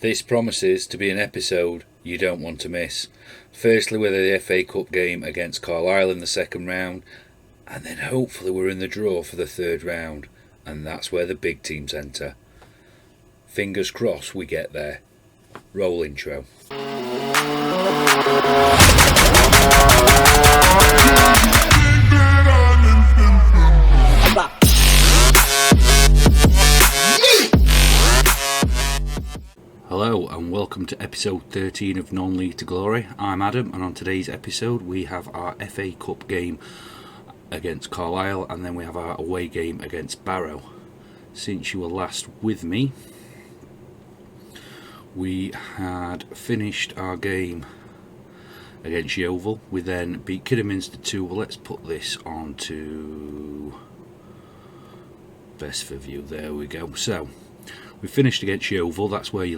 This promises to be an episode you don't want to miss. Firstly with the FA Cup game against Carlisle in the second round, and then hopefully we're in the draw for the third round, and that's where the big teams enter. Fingers crossed we get there. Roll intro. Hello and welcome to episode 13 of Non-League to Glory. I'm Adam, and on today's episode we have our FA Cup game against Carlisle, and then we have our away game against Barrow. Since you were last with me, we had finished our game against Yeovil. We then beat Kidderminster 2. Well, let's put this on to best for view. There we go. So we finished against Yeovil. That's where we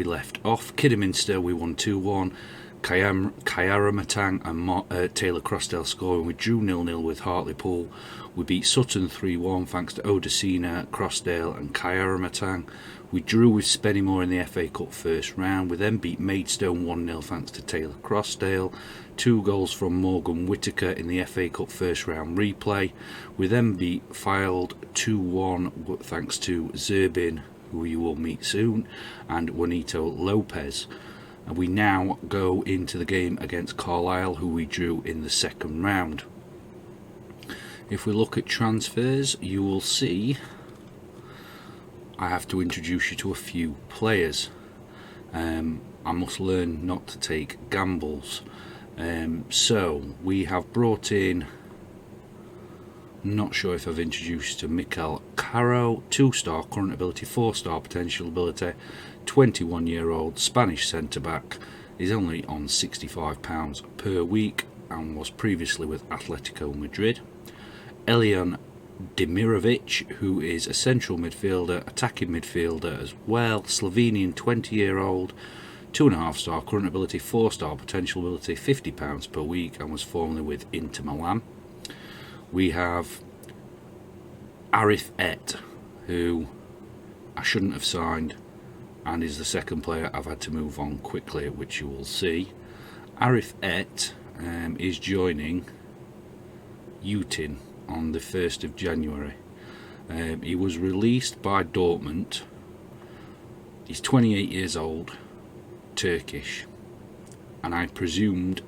left off. Kidderminster we won 2-1. Kyaramatang and Taylor Crossdale scoring. We drew 0-0 with Hartlepool. We beat Sutton 3-1 thanks to Odesina, Crossdale and Kyaramatang. We drew with Spennymoor in the FA Cup first round. We then beat Maidstone 1-0 thanks to Taylor Crossdale. 2 goals from Morgan Whittaker in the FA Cup first round replay. We then beat Fylde 2-1 thanks to Zerbin, who you will meet soon, and Juanito Lopez. And we now go into the game against Carlisle, who we drew in the second round. If we look at transfers, you will see I have to introduce you to a few players. I must learn not to take gambles. So we have brought in, not sure if I've introduced you to Mikel Caro, 2-star current ability, 4-star potential ability, 21-year-old Spanish centre-back. He's only on £65 per week and was previously with Atletico Madrid. Elian Demirovic, who is a central midfielder, attacking midfielder as well, Slovenian 20-year-old, 2.5-star current ability, 4-star potential ability, £50 per week, and was formerly with Inter Milan. We have Arif Et, who I shouldn't have signed, and is the second player I've had to move on quickly, which you will see. Arif Et is joining Utin on the 1st of January. He was released by Dortmund. He's 28 years old, Turkish, and I presumed,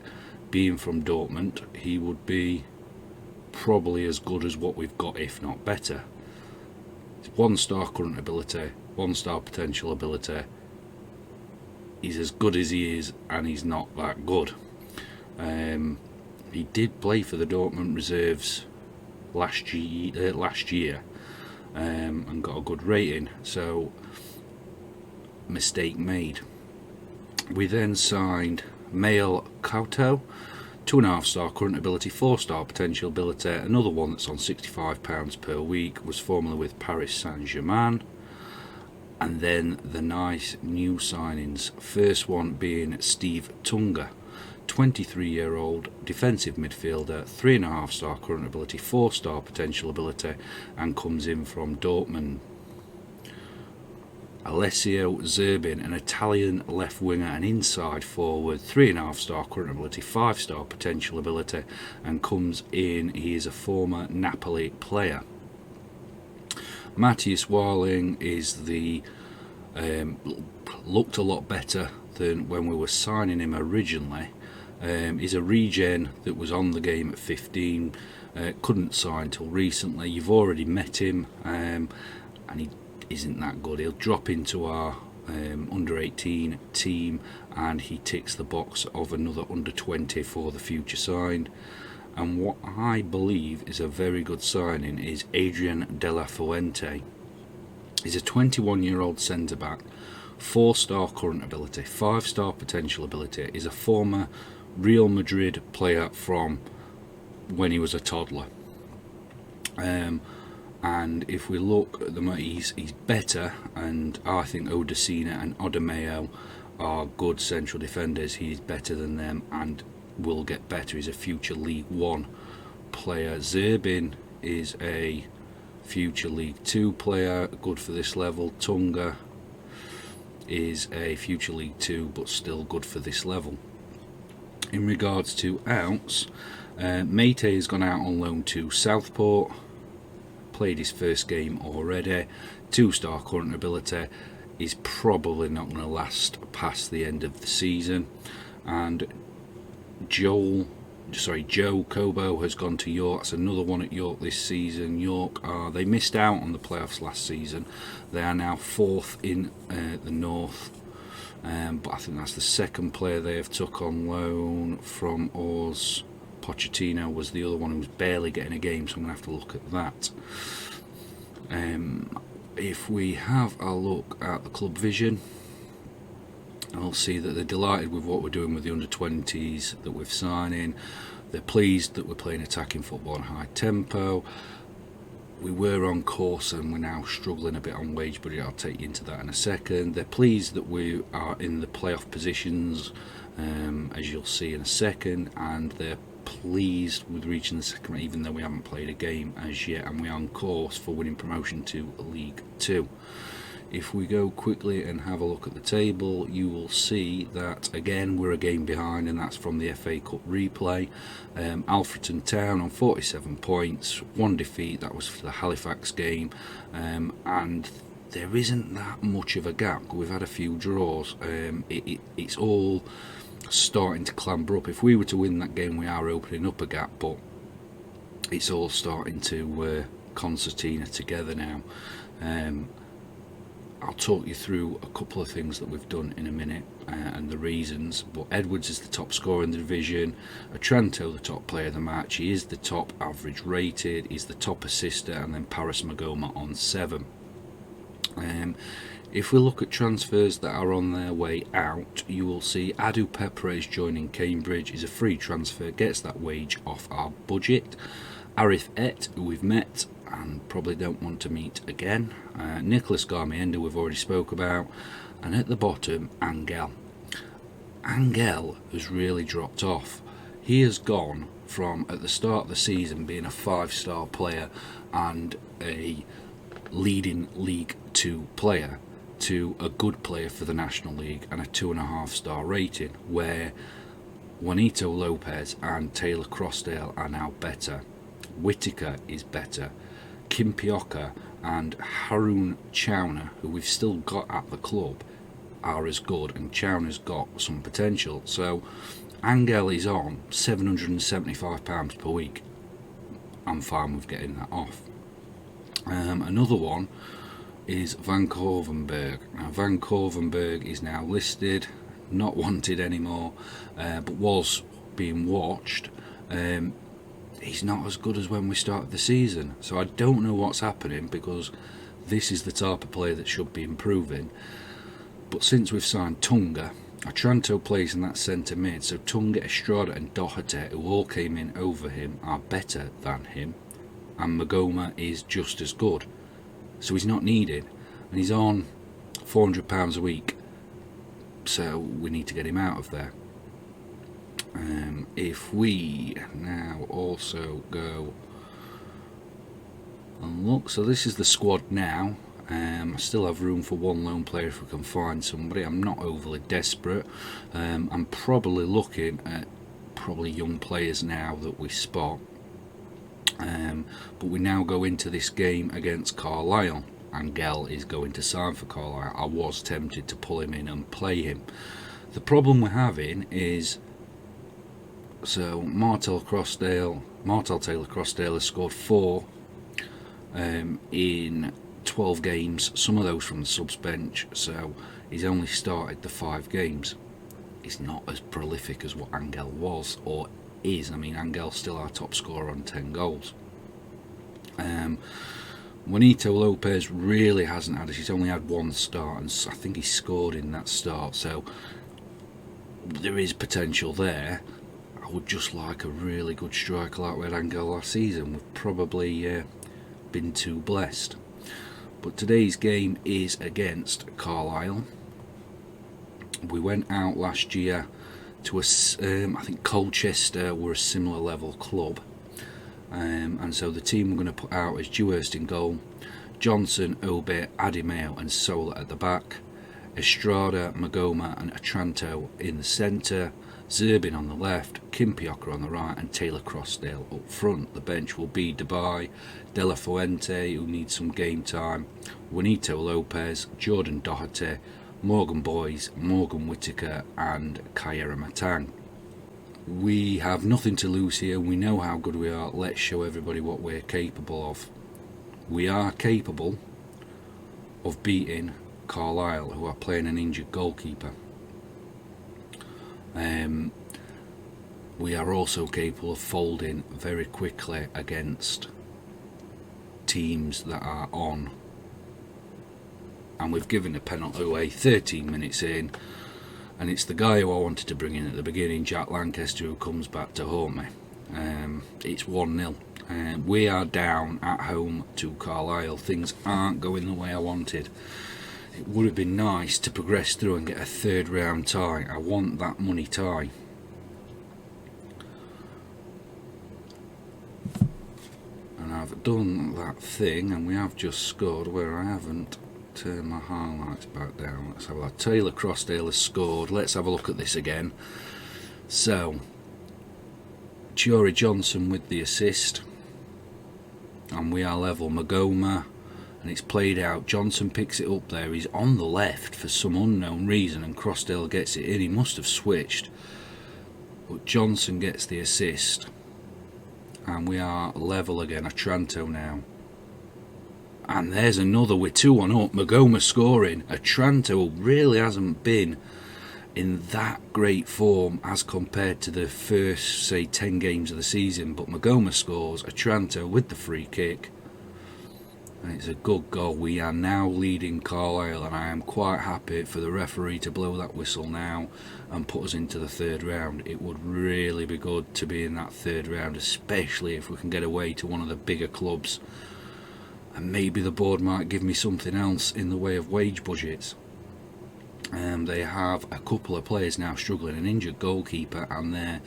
being from Dortmund, he would be probably as good as what we've got, if not better. 1-star current ability, 1-star potential ability. He's as good as he is, and he's not that good. He did play for the Dortmund reserves last year and got a good rating, so mistake made. We then signed Mael Couto, 2.5-star current ability, 4-star potential ability, another one that's on £65 per week, was formerly with Paris Saint-Germain. And then the nice new signings, first one being Steve Tunga, 23-year-old defensive midfielder, 3.5-star current ability, 4-star potential ability, and comes in from Dortmund. Alessio Zerbin, an Italian left winger and inside forward, 3.5-star current ability, 5-star potential ability, and comes in. He is a former Napoli player. Matthias Warling is looked a lot better than when we were signing him originally. He's a regen that was on the game at 15, couldn't sign till recently. You've already met him, and he isn't that good. He'll drop into our under 18 team, and he ticks the box of another under 20 for the future signed. And what I believe is a very good signing is Adrian De La Fuente. He's a 21-year-old centre-back, 4-star current ability, 5-star potential ability. He's a former Real Madrid player from when he was a toddler. And if we look at them, he's better, and I think Odesina and Odemeo are good central defenders. He's better than them and will get better. He's a future League One player. Zerbin is a future League 2 player, good for this level. Tunga is a future League 2 but still good for this level. In regards to outs, Mate has gone out on loan to Southport, played his first game already, 2-star current ability, is probably not going to last past the end of the season. And Joe Cobo has gone to York. That's another one at York this season. York they missed out on the playoffs last season. They are now 4th in the North, but I think that's the second player they have took on loan from us. Pochettino was the other one who was barely getting a game, so I'm going to have to look at that. If we have a look at the club vision, I'll see that they're delighted with what we're doing with the under-20s that we've signed in. They're pleased that we're playing attacking football at high tempo. We were on course and we're now struggling a bit on wage budget. I'll take you into that in a second. They're pleased that we are in the playoff positions, as you'll see in a second, and they're pleased with reaching the second, even though we haven't played a game as yet, and we're on course for winning promotion to League 2. If we go quickly and have a look at the table, you will see that again we're a game behind, and that's from the FA Cup replay. Alfreton Town on 47 points, 1 defeat, that was for the Halifax game, and there isn't that much of a gap. We've had a few draws. It's all starting to clamber up. If we were to win that game, we are opening up a gap, but it's all starting to concertina together now. I'll talk you through a couple of things that we've done in a minute and the reasons, but Edwards is the top scorer in the division, Otranto the top player of the match, he is the top average rated, he's the top assister, and then Paris Magoma on 7. If we look at transfers that are on their way out, you will see Adu Pepre is joining Cambridge, is a free transfer, gets that wage off our budget. Arif Et, who we've met and probably don't want to meet again. Nicholas Garmienda we've already spoke about. And at the bottom, Angel. Angel has really dropped off. He has gone from, at the start of the season, being a 5-star player and a leading League 2 player to a good player for the National League and a 2.5-star rating, where Juanito Lopez and Taylor Crossdale are now better. Whitaker is better. Kim Pioka and Harun Chowner, who we've still got at the club, are as good, and Chowner's got some potential. So Angel is on £775 per week. I'm fine with getting that off. Another one is Van Korvenberg. Now Van Korvenberg is now listed, not wanted anymore, but was being watched. He's not as good as when we started the season, so I don't know what's happening, because this is the type of player that should be improving. But since we've signed Tunga, Otranto plays in that centre mid, so Tunga, Estrada and Doherty, who all came in over him, are better than him, and Magoma is just as good, so he's not needed, and he's on £400 a week, so we need to get him out of there. If we now also go and look, so this is the squad now. I still have room for one lone player if we can find somebody. I'm not overly desperate. I'm probably looking at young players now that we spot. But we now go into this game against Carlisle. Angel is going to sign for Carlisle. I was tempted to pull him in and play him. The problem we're having is, so Martel Taylor Crossdale has scored 4 in 12 games, some of those from the subs bench, so he's only started the 5 games. He's not as prolific as what Angel was, or is. I mean, Angel's still our top scorer on 10 goals. Juanito Lopez really hasn't had, he's only had 1 start, and I think he scored in that start, so there is potential there. I would just like a really good striker like we had Angel last season. We've probably been too blessed. But today's game is against Carlisle. We went out last year to I think Colchester were a similar level club. And so the team we're going to put out is Dewhurst in goal, Johnson, Obe, Adimeo and Sola at the back, Estrada, Magoma and Otranto in the centre, Zerbin on the left, Kimpioka on the right and Taylor Crossdale up front. The bench will be Dubai, De La Fuente, who needs some game time, Juanito Lopez, Jordan Doherty, Morgan Boys, Morgan Whittaker and Kyera Matang. We have nothing to lose here. We know how good we are. Let's show everybody what we're capable of. We are capable of beating Carlisle, who are playing an injured goalkeeper. We are also capable of folding very quickly against teams that are on. And we've given a penalty away 13 minutes in, and it's the guy who I wanted to bring in at the beginning, Jack Lancaster, who comes back to haunt me. It's 1-0. We are down at home to Carlisle. Things aren't going the way I wanted. It would have been nice to progress through and get a third round tie. I want that money tie. And I've done that thing, and we have just scored where I haven't turned my highlights back down. Let's have a look. Taylor Crossdale has scored. Let's have a look at this again. So, Chiori Johnson with the assist. And we are level. Magoma. And it's played out. Johnson picks it up there. He's on the left for some unknown reason, and Crossdale gets it in. He must have switched, but Johnson gets the assist, and we are level again. Otranto now, and there's another. We're 2-1 up. Magoma scoring. Otranto really hasn't been in that great form as compared to the first, say, 10 games of the season, but Magoma scores. Otranto with the free kick. And it's a good goal. We are now leading Carlisle, and I am quite happy for the referee to blow that whistle now and put us into the third round. It would really be good to be in that third round, especially if we can get away to one of the bigger clubs. And maybe the board might give me something else in the way of wage budgets. They have a couple of players now struggling, an injured goalkeeper, and their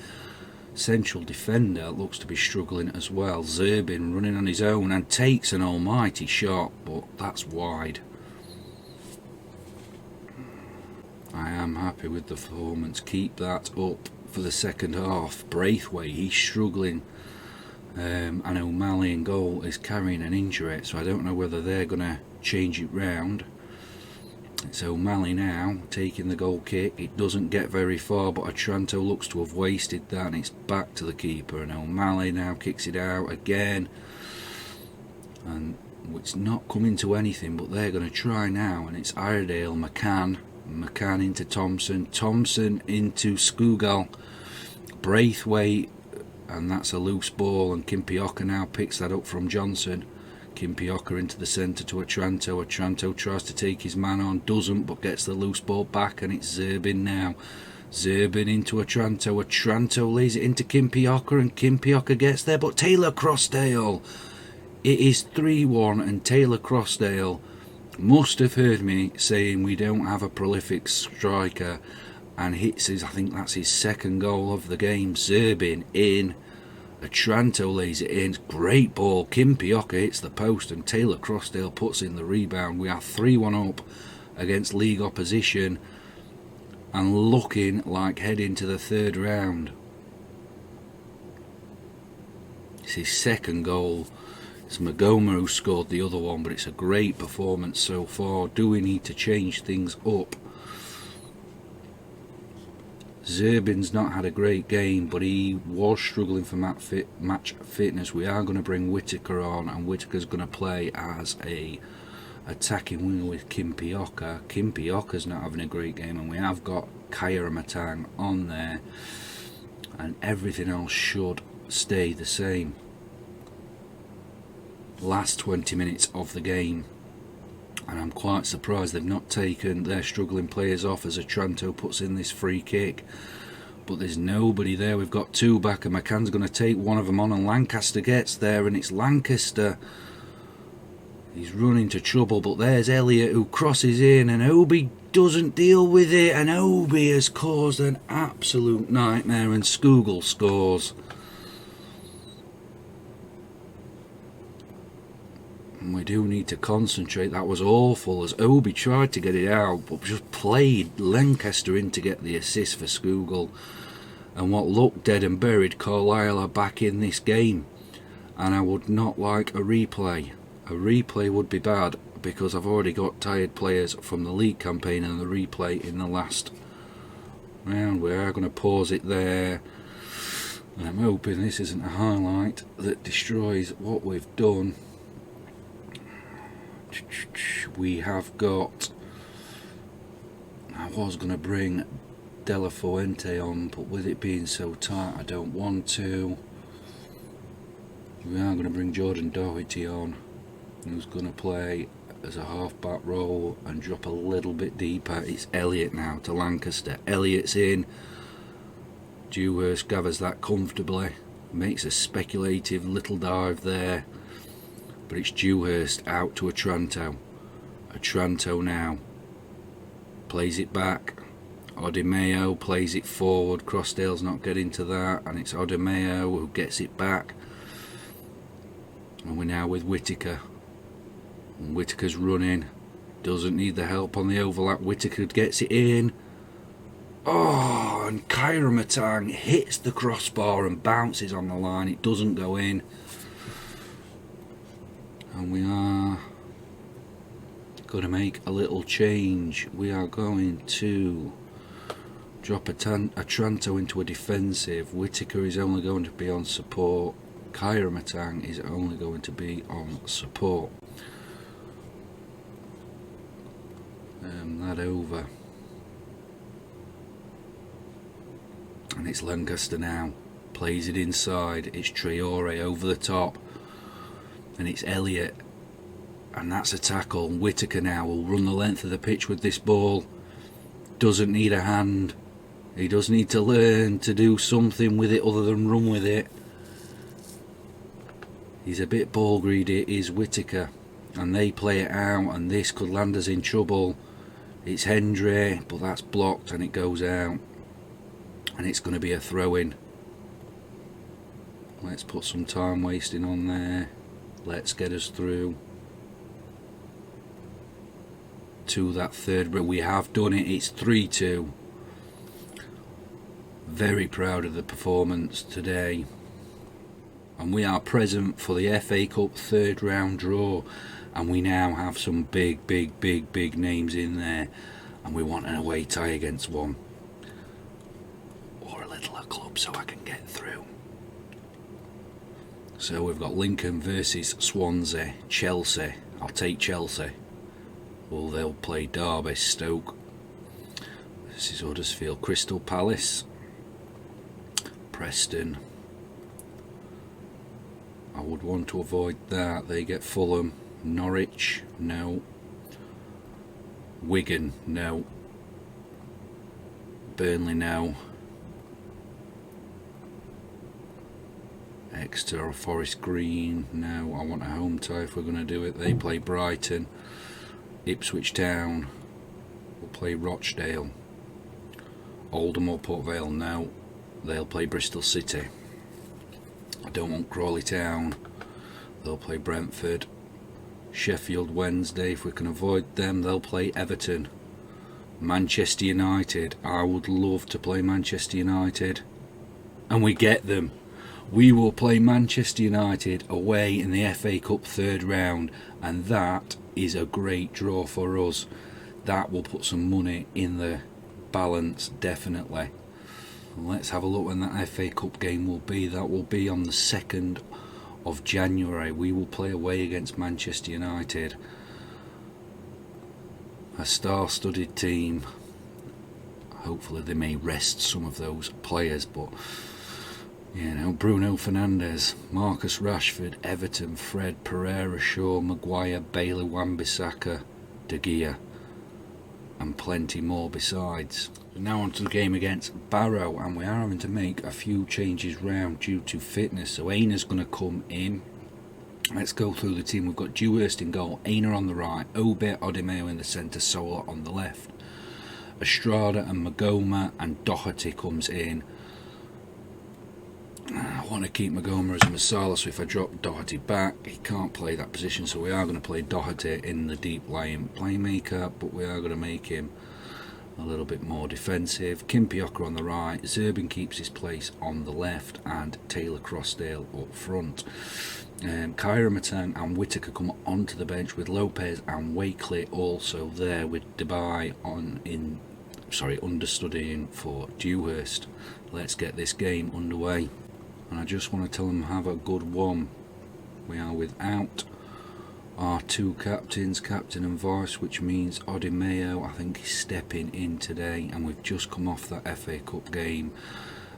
central defender looks to be struggling as well. Zerbin running on his own and takes an almighty shot, but that's wide. I am happy with the performance. Keep that up for the second half. Braithwaite, he's struggling, and O'Malley in goal is carrying an injury, so I don't know whether they're going to change it round. It's O'Malley now taking the goal kick. It doesn't get very far, but Otranto looks to have wasted that, and it's back to the keeper, and O'Malley now kicks it out again, and it's not coming to anything, but they're going to try now, and it's Iredale, McCann into Thompson into Skugal, Braithwaite, and that's a loose ball, and Kimpioka now picks that up from Johnson. Kimpioka into the centre to Otranto. Otranto tries to take his man on, doesn't, but gets the loose ball back, and it's Zerbin now. Zerbin into Otranto. Otranto lays it into Kimpioka, and Kimpioka gets there, but Taylor Crossdale. It is 3-1, and Taylor Crossdale must have heard me saying we don't have a prolific striker, and hits his, I think that's his second goal of the game. Zerbin in. Otranto lays it in. Great ball. Kimpioka hits the post, and Taylor Crossdale puts in the rebound. We are 3-1 up against league opposition, and looking like heading to the third round. It's his second goal. It's Magoma who scored the other one, but it's a great performance so far. Do we need to change things up? Zerbin's not had a great game, but he was struggling for match fitness. We are going to bring Whittaker on, and Whittaker's going to play as a attacking winger with Kimpioka. Kimpioka's not having a great game, and we have got Kyera Matang on there, and everything else should stay the same. Last 20 minutes of the game, and I'm quite surprised they've not taken their struggling players off as Otranto puts in this free kick, but there's nobody there. We've got two back, and McCann's going to take one of them on, and Lancaster gets there, and it's Lancaster. He's run into trouble, but there's Elliott who crosses in, and Obi doesn't deal with it, and Obi has caused an absolute nightmare, and Skugal scores. We do need to concentrate. That was awful as Obi tried to get it out, but just played Lancaster in to get the assist for Scoogle. And what looked dead and buried, Carlisle are back in this game. And I would not like a replay. A replay would be bad, because I've already got tired players from the league campaign and the replay in the last round. We are going to pause it there. And I'm hoping this isn't a highlight that destroys what we've done. We have got... I was going to bring De La Fuente on, but with it being so tight I don't want to. We are going to bring Jordan Doherty on, who's going to play as a half-back role and drop a little bit deeper. It's Elliott now to Lancaster. Elliott's in. Dewhurst gathers that comfortably, makes a speculative little dive there, but it's Dewhurst out to Otranto. Otranto now plays it back. Odimeo plays it forward. Crossdale's not getting to that, and it's Odimeo who gets it back. And we're now with Whittaker. And Whittaker's running. Doesn't need the help on the overlap. Whittaker gets it in. Oh, and Kyra Matang hits the crossbar and bounces on the line. It doesn't go in. And we are going to make a little change. We are going to drop Otranto into a defensive. Whittaker is only going to be on support. Kyra Matang is only going to be on support. That over. And it's Lancaster now. Plays it inside. It's Traore over the top. And it's Elliott. And that's a tackle. Whittaker now will run the length of the pitch with this ball. Doesn't need a hand. He does need to learn to do something with it other than run with it. He's a bit ball greedy, is Whittaker. And they play it out, and this could land us in trouble. It's Hendry, but that's blocked and it goes out. And it's going to be a throw-in. Let's put some time wasting on there. Let's get us through to that third, but we have done it. It's 3-2. Very proud of the performance today. And we are present for the FA Cup third round draw. And we now have some big names in there. And we want an away tie against one. Or a littler club so I can get through. So we've got Lincoln versus Swansea, Chelsea. I'll take Chelsea. Well, they'll play Derby, Stoke. This is Huddersfield, Crystal Palace, Preston. I would want to avoid that. They get Fulham. Norwich, no. Wigan, no. Burnley, no. Exeter or Forest Green, no. I want a home tie if we're going to do it. They play Brighton. Ipswich Town will play Rochdale. Oldham or Port Vale, no. They'll play Bristol City. I don't want Crawley Town. They'll play Brentford. Sheffield Wednesday, if we can avoid them, they'll play Everton. Manchester United, I would love to play Manchester United. And we get them. We will play Manchester United away in the FA Cup third round, and that is a great draw for us. That will put some money in the balance, definitely. Let's have a look when that FA Cup game will be. That will be on the 2nd of January. We will play away against Manchester United. A star-studded team. Hopefully they may rest some of those players, but you know, Bruno Fernandes, Marcus Rashford, Everton, Fred, Pereira, Shaw, Maguire, Bailey, Wan-Bissaka, De Gea, and plenty more besides. Now on to the game against Barrow, and we are having to make a few changes round due to fitness. So Aina's going to come in. Let's go through the team. We've got Dewhurst in goal, Aina on the right, Obe, Odimeo in the centre, Sola on the left. Estrada and Magoma, and Doherty comes in. want to keep Magoma as a Masala, so if I drop Doherty back, he can't play that position, so we are going to play Doherty in the deep lying playmaker, but we are going to make him a little bit more defensive. Kimpioka on the right, Zerbin keeps his place on the left, and Taylor Crossdale up front. Kyra Matang and Whittaker come onto the bench with Lopez and Wakely also there, with Dubai understudying for Dewhurst. Let's get this game underway, and I just want to tell them have a good one. We are without our two captains, captain and vice, which means Odimeo, I think, is stepping in today, and we've just come off that FA Cup game,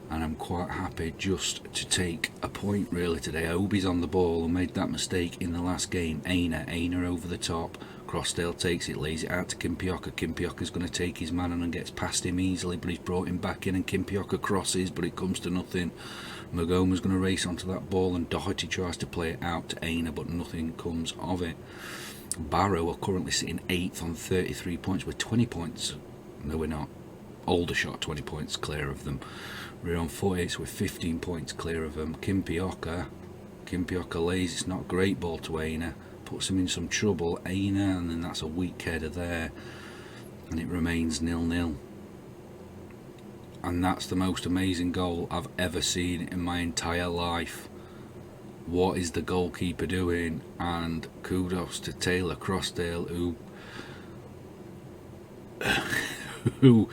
and I'm quite happy just to take a point really today. Obi's on the ball and made that mistake in the last game. Aina over the top, Crossdale takes it, lays it out to Kimpioka. Kimpioka's going to take his man on and gets past him easily, but he's brought him back in, and Kimpioka crosses, but it comes to nothing. Magoma's going to race onto that ball, and Doherty tries to play it out to Aina, but nothing comes of it. Barrow are currently sitting 8th on 33 points with 20 points. No, we're not. Aldershot 20 points clear of them. We're on 48th with 15 points clear of them. Kimpioka lays, it's not a great ball to Aina, puts him in some trouble. Aina, and then that's a weak header there, and it remains 0-0. And that's the most amazing goal I've ever seen in my entire life. What is the goalkeeper doing? And kudos to Taylor Crossdale, who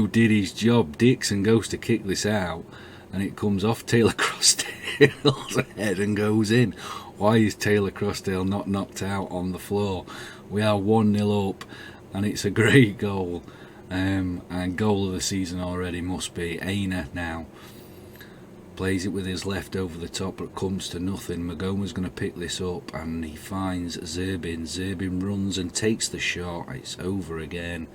did his job. Dixon goes to kick this out, and it comes off Taylor Crossdale's head and goes in. Why is Taylor Crossdale not knocked out on the floor? We are 1-0 up, and it's a great goal. And goal of the season already must be. Aina now plays it with his left over the top, but comes to nothing. Magoma's going to pick this up, and he finds Zerbin. Zerbin runs and takes the shot. It's over again.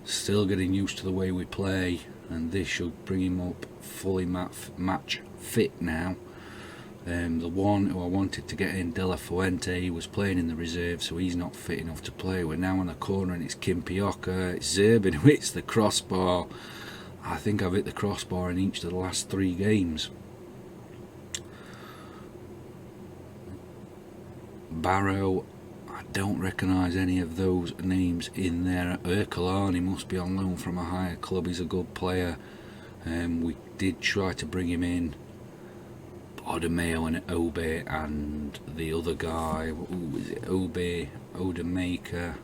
Still getting used to the way we play, and this should bring him up fully match fit now. The one who I wanted to get in, De La Fuente, he was playing in the reserve, so he's not fit enough to play. We're now on the corner, and it's Kimpioka. It's Zerbin who hits the crossbar. I think I've hit the crossbar in each of the last 3 games. Barrow, I don't recognise any of those names in there. Ercolani must be on loan from a higher club. He's a good player. We did try to bring him in. Odimeo and Obe and the other guy, who is it? Odemaker.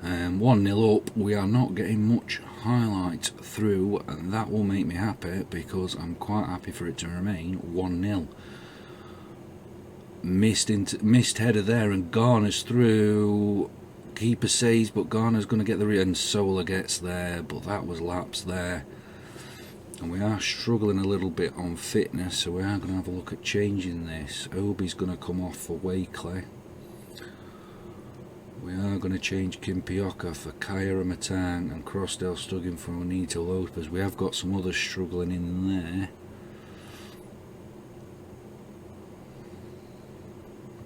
1-0 up. We are not getting much highlight through, and that will make me happy, because I'm quite happy for it to remain 1-0. Missed header there, and Garner's through. Keeper saves, but Garner's going to get the and Sola gets there, but that was lapse there. And we are struggling a little bit on fitness, so we are going to have a look at changing this. Obi's going to come off for Wakely. We are going to change Kimpioka for Kyra Matang, and Crossdale Stugging for Anita Lopez. We have got some others struggling in there.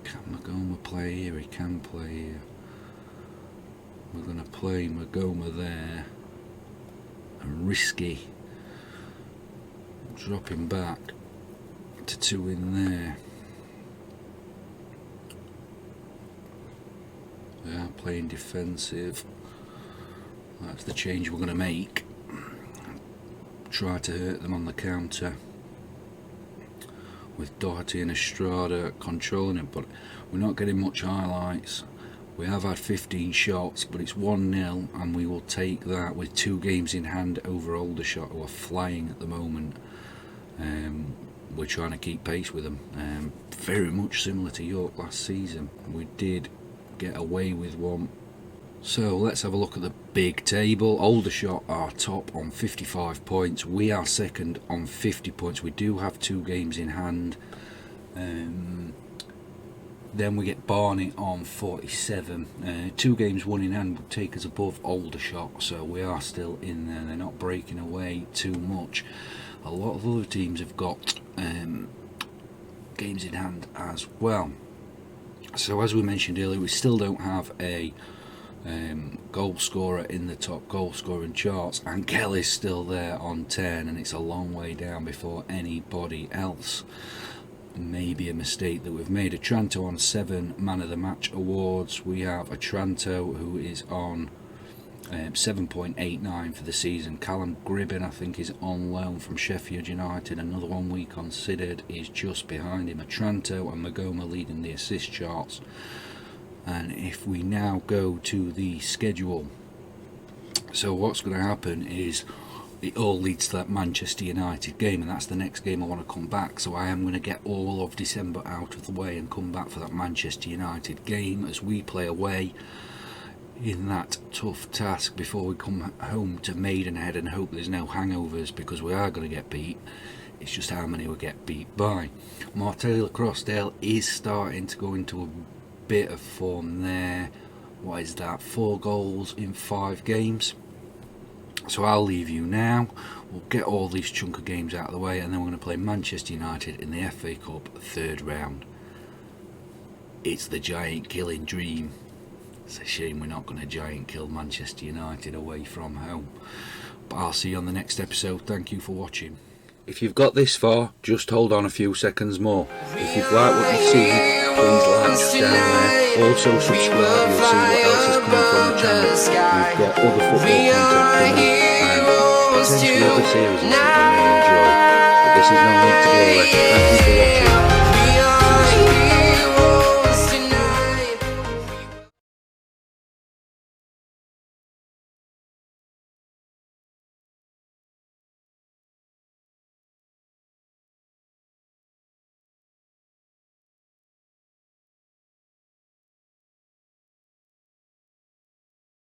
Can Magoma play here? He can play here. We're going to play Magoma there. And Risky. Drop him back to 2 in there. We are playing defensive. That's the change we're going to make. Try to hurt them on the counter with Doherty and Estrada controlling it, but we're not getting much highlights. We have had 15 shots, but it's 1-0, and we will take that with 2 games in hand over Aldershot, who are flying at the moment. We're trying to keep pace with them. Very much similar to York last season. We did get away with one. So let's have a look at the big table. Aldershot are top on 55 points. We are second on 50 points. We do have 2 games in hand. Then we get Barnet on 47. 2 games won in hand would take us above Aldershot, so we are still in there. They're not breaking away too much. A lot of other teams have got games in hand as well. So as we mentioned earlier, we still don't have a goal scorer in the top goal scoring charts, and Kelly's still there on 10, and it's a long way down before anybody else. Maybe a mistake that we've made. Otranto on 7 man of the match awards. We have Otranto who is on 7.89 for the season. Callum Gribbin, I think, is on loan from Sheffield United. Another one we considered is just behind him. Otranto and Magoma leading the assist charts. And if we now go to the schedule, so what's going to happen is it all leads to that Manchester United game, and that's the next game I want to come back. So I am going to get all of December out of the way and come back for that Manchester United game as we play away in that tough task before we come home to Maidenhead, and hope there's no hangovers, because we are going to get beat. It's just how many we get beat by. Martell Crossdale is starting to go into a bit of form there. What is that? 4 goals in 5 games. So I'll leave you now. We'll get all these chunk of games out of the way, and then we're going to play Manchester United in the FA Cup 3rd round. It's the giant killing dream. It's a shame we're not going to giant kill Manchester United away from home. But I'll see you on the next episode. Thank you for watching. If you've got this far, just hold on a few seconds more. If you've liked what you've seen, please like just down there. Also subscribe, you'll see what else is coming from the channel. We've got other football content coming, and potentially other series that you may enjoy. But this is No League to Glory. Thank you for watching.